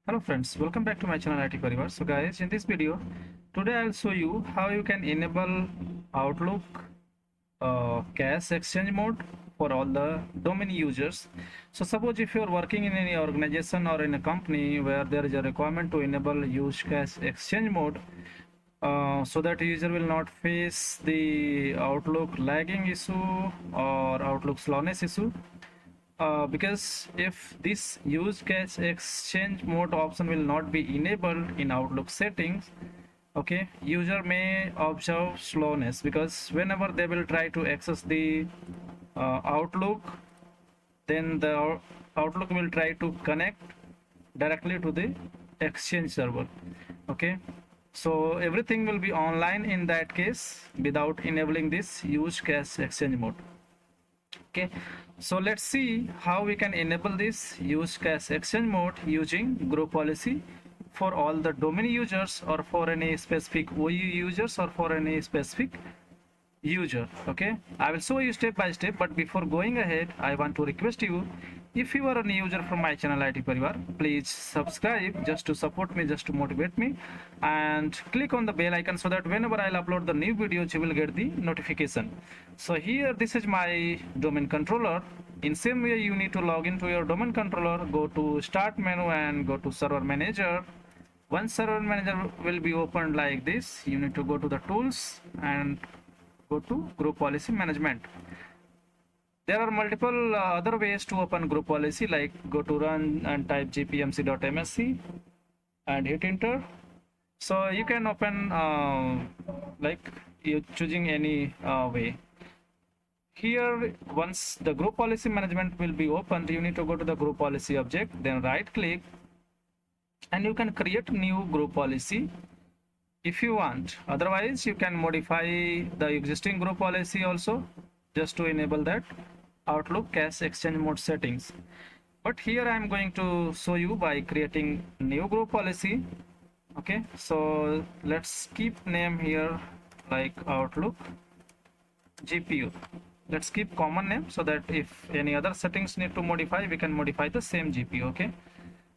Hello friends, welcome back to my channel IT Parivar. So guys, in this video, today I'll show you how you can enable Outlook cache exchange mode for all the domain users. So suppose if you're working in any organization or in a company where there is a requirement to enable use cache exchange mode, so that user will not face the Outlook lagging issue or Outlook slowness issue. Because if this use cache exchange mode option will not be enabled in Outlook settings, okay, user may observe slowness because whenever they will try to access the Outlook, then the Outlook will try to connect directly to the exchange server. Okay, so everything will be online in that case without enabling this use cache exchange mode. Okay, so let's see how we can enable this use cache exchange mode using group policy for all the domain users or for any specific OU users or for any specific user. Okay, I will show you step by step, but before going ahead, I want to request you, if you are a new user from my channel IT Parivar, please subscribe just to support me, just to motivate me, and click on the bell icon so that whenever I'll upload the new videos, you will get the notification. So here, this is my domain controller. In same way, you need to log into your domain controller, go to start menu and go to server manager. Once server manager will be opened like this, you need to go to the tools and go to group policy management. There are multiple other ways to open group policy, like go to run and type gpmc.msc and hit enter. So you can open like you choosing any way. Here, once the group policy management will be opened, you need to go to the group policy object, then right click, and you can create new group policy if you want. Otherwise, you can modify the existing group policy also, just to enable that Outlook cache exchange mode settings. But here I am going to show you by creating new group policy. Okay, so let's keep name here like Outlook GPU. Let's keep common name so that if any other settings need to modify, we can modify the same GPU. Okay,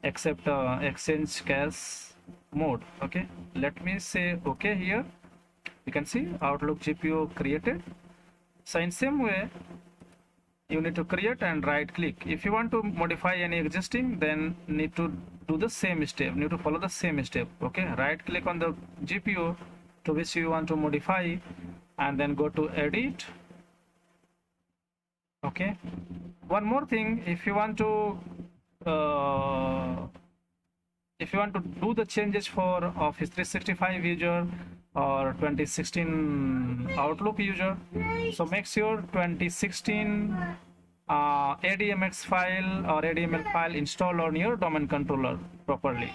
except exchange cache mode. Okay, let me say okay here. You can see Outlook GPU created. So in same way, you need to create and right click. If you want to modify any existing, then need to do the same step, need to follow the same step. Okay, right click on the GPU to which you want to modify and then go to edit. Okay, one more thing, if you want to do the changes for Office 365 user or 2016 Outlook user, so make sure 2016 ADMX file or ADML file installed on your domain controller properly,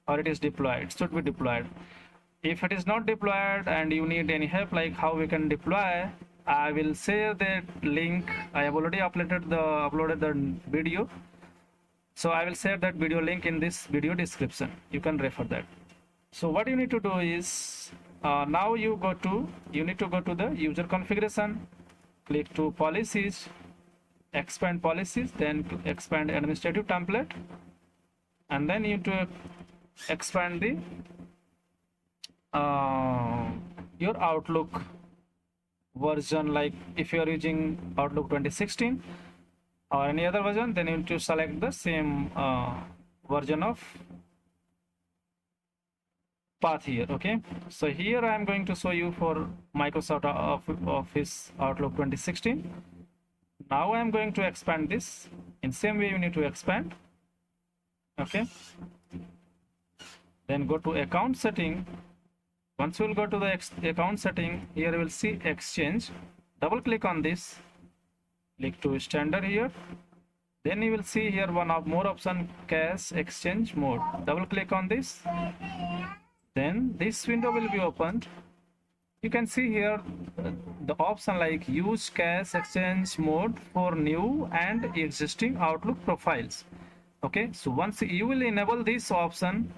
or it is deployed, should be deployed. If it is not deployed and you need any help like how we can deploy, I will share that link. I have already uploaded the video, so I will share that video link in this video description. You can refer that. So what you need to do is now you need to go to the user configuration, click to policies, expand policies, then to expand administrative template, and then you need to expand the your Outlook version. Like if you are using Outlook 2016 or any other version, then you need to select the same version of path here. Okay, so here I am going to show you for Microsoft Office Outlook 2016. Now I am going to expand this. In same way, you need to expand. Okay, then go to account setting. Once you will go to the account setting, here you will see exchange. Double click on this, click to standard here. Then you will see here one of more option, cache exchange mode. Double click on this. Then this window will be opened. You can see here the option like use cache exchange mode for new and existing Outlook profiles. Okay, so once you will enable this option,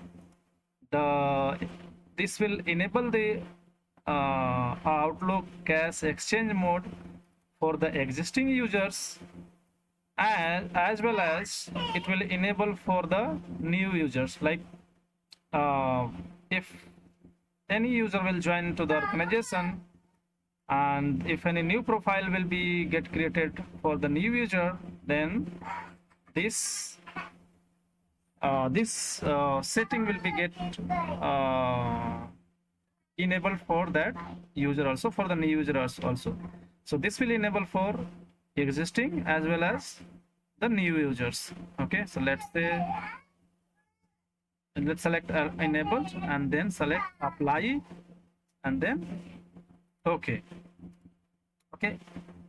this will enable the Outlook cache exchange mode for the existing users and as well as it will enable for the new users, like if any user will join to the organization, and if any new profile will be get created for the new user, then this setting will be get uh, enabled for that user also, for the new users also. So this will enable for existing as well as the new users. Okay, so let's say, let's select enabled and then select apply and then okay. Okay,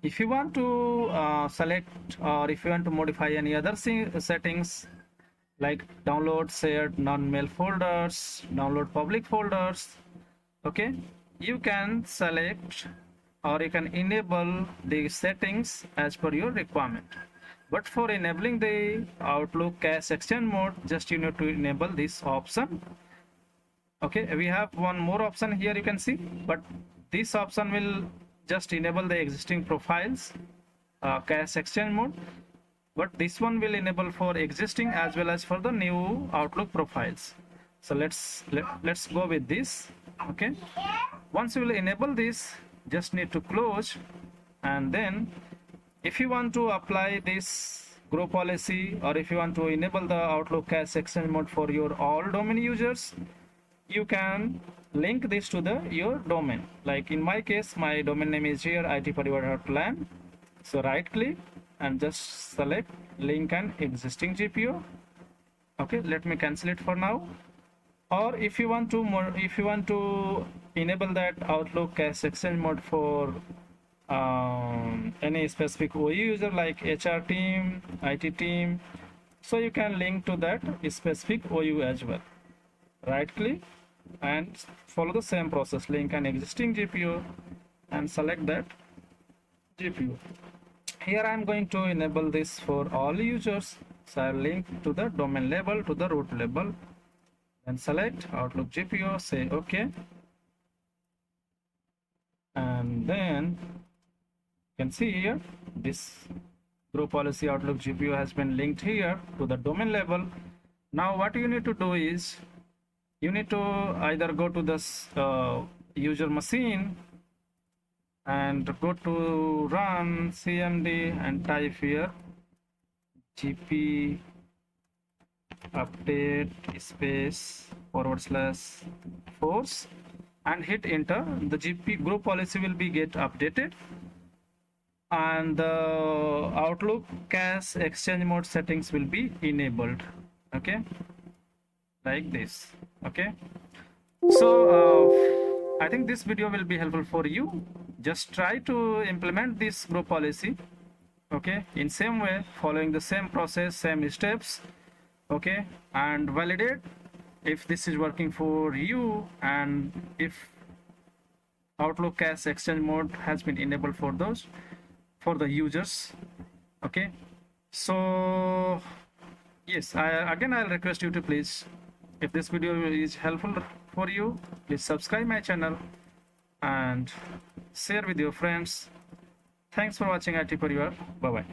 if you want to select, or if you want to modify any other settings like download shared non-mail folders, download public folders, okay, you can select or you can enable the settings as per your requirement. But for enabling the Outlook cache exchange mode, just you need to enable this option. Okay, we have one more option here, you can see, but this option will just enable the existing profiles cache exchange mode, but this one will enable for existing as well as for the new Outlook profiles. So let's go with this. Okay, once you will enable this, just need to close, and then if you want to apply this group policy, or if you want to enable the Outlook cache exchange mode for your all domain users, you can link this to the your domain. Like in my case, my domain name is here itparivar.lan. So right click and just select link an existing GPO. Okay, let me cancel it for now. Or if you want to enable that Outlook cache exchange mode for any specific OU user like HR team, IT team, so you can link to that specific OU as well. Right click and follow the same process, link an existing GPO and select that GPO. Here I am going to enable this for all users, so I'll link to the domain label, to the root label, and select Outlook GPO, say OK, and then you can see here this group policy Outlook GPO has been linked here to the domain label. Now what you need to do is, you need to either go to this user machine and go to run cmd and type here gp update space / force and hit enter. The GP group policy will be get updated, and the Outlook cache exchange mode settings will be enabled. Okay, like this. Okay, so I think this video will be helpful for you. Just try to implement this group policy, okay, in same way, following the same process, same steps, okay, and validate if this is working for you, and if Outlook cache exchange mode has been enabled for those, for the users. Okay, so yes, I'll request you to please, if this video is helpful for you, please subscribe my channel and share with your friends. Thanks for watching IT Parivar. Bye bye.